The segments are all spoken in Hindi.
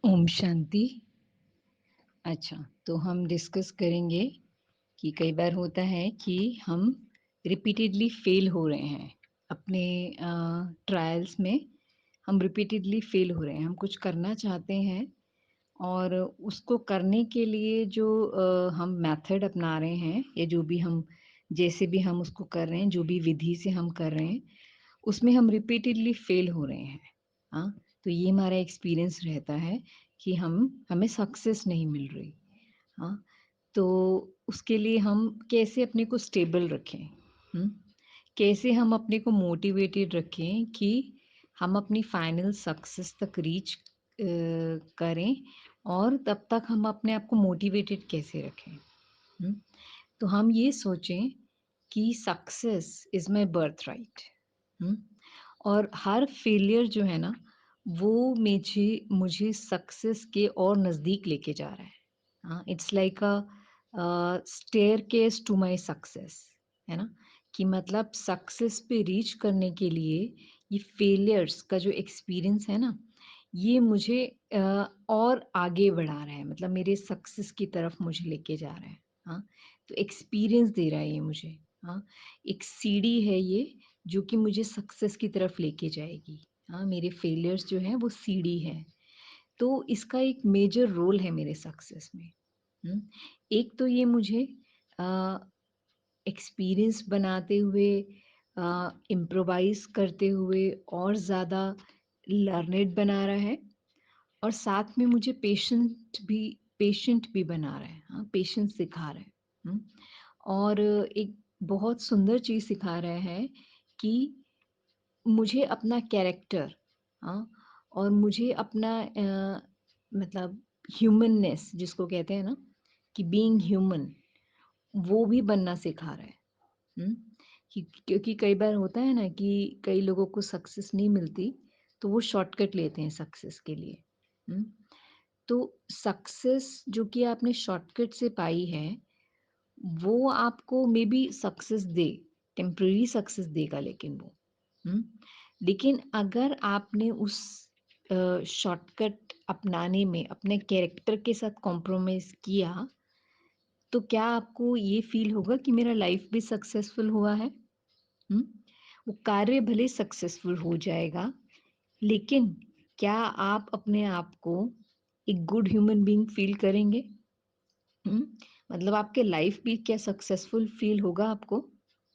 ओम शांति। अच्छा, तो हम डिस्कस करेंगे कि कई बार होता है कि हम रिपीटेडली फेल हो रहे हैं अपने ट्रायल्स में। हम रिपीटेडली फेल हो रहे हैं, हम कुछ करना चाहते हैं और उसको करने के लिए जो हम मेथड अपना रहे हैं या जो भी हम जैसे भी हम उसको कर रहे हैं, जो भी विधि से हम कर रहे हैं, उसमें हम रिपीटेडली फेल हो रहे हैं। हाँ, तो ये हमारा एक्सपीरियंस रहता है कि हमें सक्सेस नहीं मिल रही। हाँ, तो उसके लिए हम कैसे अपने को स्टेबल रखें? हुँ? कैसे हम अपने को मोटिवेटेड रखें कि हम अपनी फाइनल सक्सेस तक रीच करें और तब तक हम अपने आप को मोटिवेटेड कैसे रखें? हुँ? तो हम ये सोचें कि सक्सेस इज़ माय बर्थराइट। हुँ? और हर फेलियर जो है ना, वो मुझे मुझे सक्सेस के और नज़दीक लेके जा रहा है। हाँ, it's like a staircase to my success, है ना? कि मतलब सक्सेस पे रीच करने के लिए ये फेलियर्स का जो एक्सपीरियंस है ना, ये मुझे और आगे बढ़ा रहा है, मतलब मेरे सक्सेस की तरफ मुझे लेके जा रहा है। हाँ, तो एक्सपीरियंस दे रहा है ये मुझे। हाँ, एक सीढ़ी है ये जो कि मुझे सक्सेस की तरफ लेके जाएगी। हाँ, मेरे फेलियर्स जो हैं वो सीढ़ी है। तो इसका एक मेजर रोल है मेरे सक्सेस में। हुँ। एक तो ये मुझे अ, एक्सपीरियंस बनाते हुए इम्प्रोवाइज़ करते हुए और ज़्यादा लर्नेड बना रहा है और साथ में मुझे पेशेंट भी बना रहा है। हाँ, पेशेंस सिखा रहा है। हुँ। और एक बहुत सुंदर चीज़ सिखा रहा है कि मुझे अपना कैरेक्टर, हाँ, और मुझे अपना मतलब ह्यूमननेस जिसको कहते हैं ना कि बीइंग ह्यूमन, वो भी बनना सिखा रहा है। हुँ? कि क्योंकि कई बार होता है ना कि कई लोगों को सक्सेस नहीं मिलती, तो वो शॉर्टकट लेते हैं सक्सेस के लिए। हुँ? तो सक्सेस जो कि आपने शॉर्टकट से पाई है, वो आपको may be success they, temporary success देगा लेकिन वो। हुँ? लेकिन अगर आपने उस शॉर्टकट अपनाने में अपने कैरेक्टर के साथ कॉम्प्रोमाइज़ किया, तो क्या आपको ये फ़ील होगा कि मेरा लाइफ़ भी सक्सेसफुल हुआ है? हुँ? वो कार्य भले सक्सेसफुल हो जाएगा, लेकिन क्या आप अपने आप को एक गुड ह्यूमन बीइंग फ़ील करेंगे? हुँ? मतलब आपके लाइफ़ भी क्या सक्सेसफुल फ़ील होगा आपको?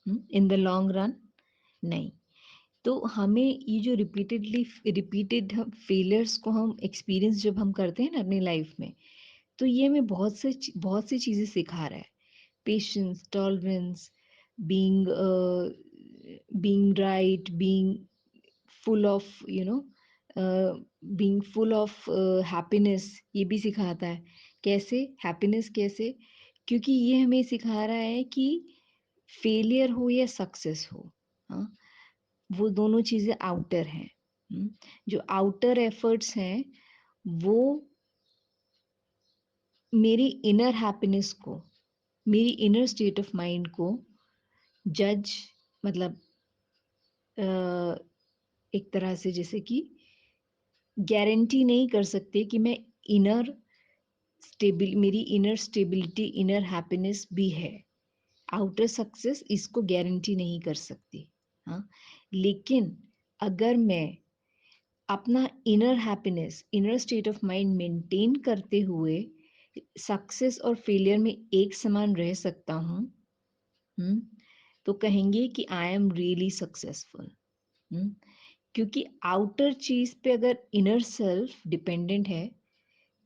In the long run? नहीं। तो हमें ये जो रिपीटेड हम फेलियर्स को हम एक्सपीरियंस जब हम करते हैं ना अपनी लाइफ़ में, तो ये हमें बहुत सी चीज़ें सिखा रहा है। Patience, tolerance, being being right, being full of you know being full of happiness, ये भी सिखाता है। कैसे हैप्पीनेस कैसे? क्योंकि ये हमें सिखा रहा है कि फेलियर हो या सक्सेस हो, हाँ, वो दोनों चीज़ें आउटर हैं। जो आउटर एफर्ट्स हैं वो मेरी इनर हैप्पीनेस को, मेरी इनर स्टेट ऑफ माइंड को जज, मतलब अ, एक तरह से जैसे कि गारंटी नहीं कर सकते कि मैं इनर मेरी इनर स्टेबिलिटी, इनर हैप्पीनेस भी है। आउटर सक्सेस इसको गारंटी नहीं कर सकती। हाँ, लेकिन अगर मैं अपना inner happiness, inner state of mind maintain करते हुए सक्सेस और फेलियर में एक समान रह सकता हूँ, हुँ, तो कहेंगे कि आई एम रियली सक्सेसफुल। हुँ, क्योंकि आउटर चीज़ पे अगर इनर सेल्फ डिपेंडेंट है,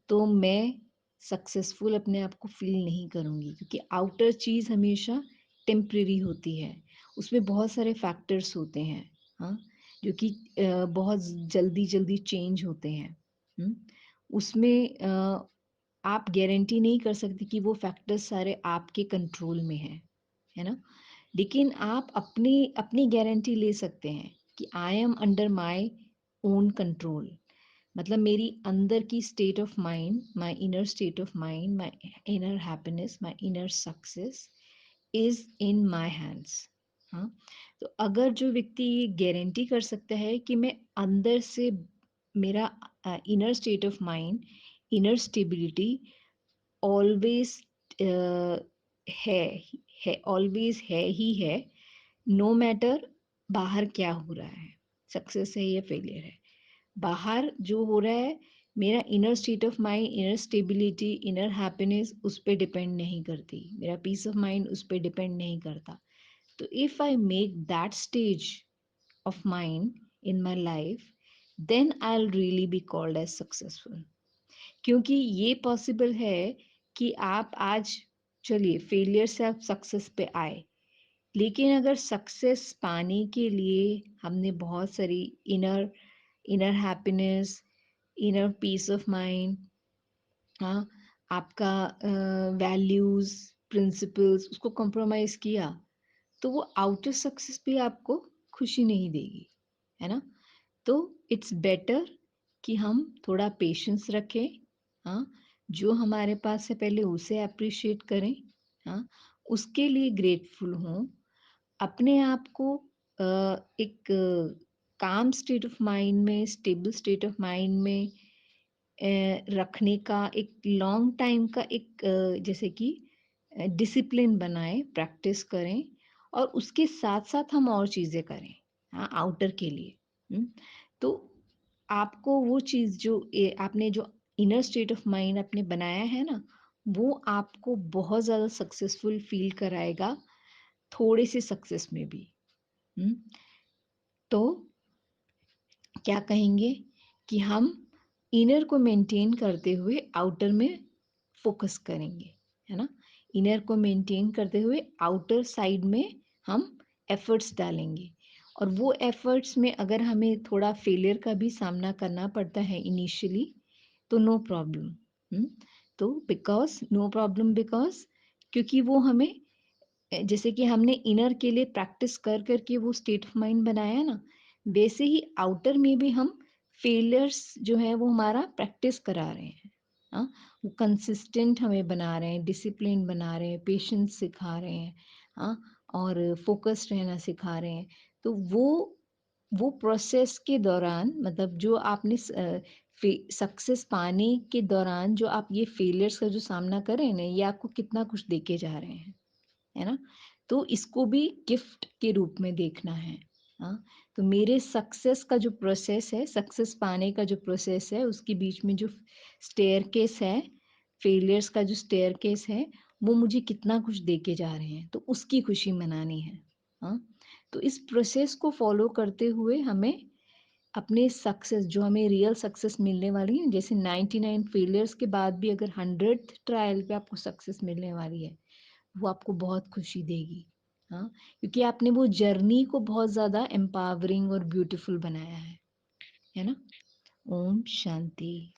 तो मैं सक्सेसफुल अपने आप को फ़ील नहीं करूँगी, क्योंकि आउटर चीज़ हमेशा टेम्परेरी होती है। उसमें बहुत सारे फैक्टर्स होते हैं, हाँ, जो कि बहुत जल्दी-जल्दी चेंज होते हैं। हुँ, उसमें आप गारंटी नहीं कर सकते कि वो फैक्टर्स सारे आपके कंट्रोल में हैं, है ना? लेकिन आप अपनी अपनी गारंटी ले सकते हैं कि I am under my own control. मतलब मेरी अंदर की state of mind, my inner state of mind, my inner happiness, my inner success is in my hands. हाँ, तो अगर जो व्यक्ति ये गारंटी कर सकता है कि मैं अंदर से मेरा inner state of mind, inner stability always है ऑलवेज है ही है, नो मैटर बाहर क्या हो रहा है, सक्सेस है या फेलियर है। बाहर जो हो रहा है, मेरा inner state of mind, inner stability, inner happiness उस पर डिपेंड नहीं करती, मेरा पीस ऑफ माइंड उस पर डिपेंड नहीं करता। तो if I make that stage of mind in my life, then I will really be called as successful. क्योंकि ये पॉसिबल है कि आप आज, चलिए फेलियर से आप सक्सेस पे आए, लेकिन अगर सक्सेस पाने के लिए हमने बहुत सारी inner inner happiness, inner peace of mind, हाँ, आपका वैल्यूज, प्रिंसिपल्स उसको कॉम्प्रोमाइज किया, तो वो आउटर सक्सेस भी आपको खुशी नहीं देगी, है ना। तो इट्स बेटर कि हम थोड़ा पेशेंस रखें, हाँ, जो हमारे पास है पहले उसे अप्रिशिएट करें, हाँ, उसके लिए ग्रेटफुल हों, अपने आप को एक काम स्टेट ऑफ माइंड में, स्टेबल स्टेट ऑफ माइंड में रखने का एक लॉन्ग टाइम का एक जैसे कि डिसिप्लिन बनाएं, प्रैक्टिस करें, और उसके साथ साथ हम और चीज़ें करें, हाँ, आउटर के लिए। तो आपको वो चीज़ जो आपने जो इनर स्टेट ऑफ माइंड आपने बनाया है ना, वो आपको बहुत ज़्यादा सक्सेसफुल फील कराएगा, थोड़े से सक्सेस में भी। हम्म, तो क्या कहेंगे कि हम इनर को मेंटेन करते हुए आउटर में फोकस करेंगे, है ना। इनर को मेंटेन करते हुए आउटर साइड में हम एफर्ट्स डालेंगे, और वो एफर्ट्स में अगर हमें थोड़ा फेलियर का भी सामना करना पड़ता है इनिशियली, तो नो प्रॉब्लम। तो बिकॉज नो प्रॉब्लम, बिकॉज क्योंकि वो हमें जैसे कि हमने इनर के लिए प्रैक्टिस कर करके वो स्टेट ऑफ माइंड बनाया ना, वैसे ही आउटर में भी हम फेलियर्स जो है वो हमारा प्रैक्टिस करा रहे हैं, हाँ, वो कंसिस्टेंट हमें बना रहे हैं, डिसिप्लिन बना रहे हैं, पेशेंस सिखा रहे हैं, हाँ, और फोकस्ड रहना सिखा रहे हैं। तो वो प्रोसेस के दौरान, मतलब जो आपने सक्सेस पाने के दौरान जो आप ये फेलियर्स का जो सामना कर रहे हैं ना, ये आपको कितना कुछ देके जा रहे हैं, है ना। तो इसको भी गिफ्ट के रूप में देखना है, हाँ। तो मेरे सक्सेस का जो प्रोसेस है, सक्सेस पाने का जो प्रोसेस है, उसके बीच में जो स्टेयरकेस है, फेलियर्स का जो स्टेयरकेस है, वो मुझे कितना कुछ देके जा रहे हैं, तो उसकी खुशी मनानी है, हाँ। तो इस प्रोसेस को फॉलो करते हुए हमें अपने सक्सेस, जो हमें रियल सक्सेस मिलने वाली है, जैसे 99 फेलियर्स के बाद भी अगर 100th ट्रायल पे आपको सक्सेस मिलने वाली है, वो आपको बहुत खुशी देगी, हाँ, क्योंकि आपने वो जर्नी को बहुत ज़्यादा एम्पावरिंग और ब्यूटीफुल बनाया है ना। ओम शांति।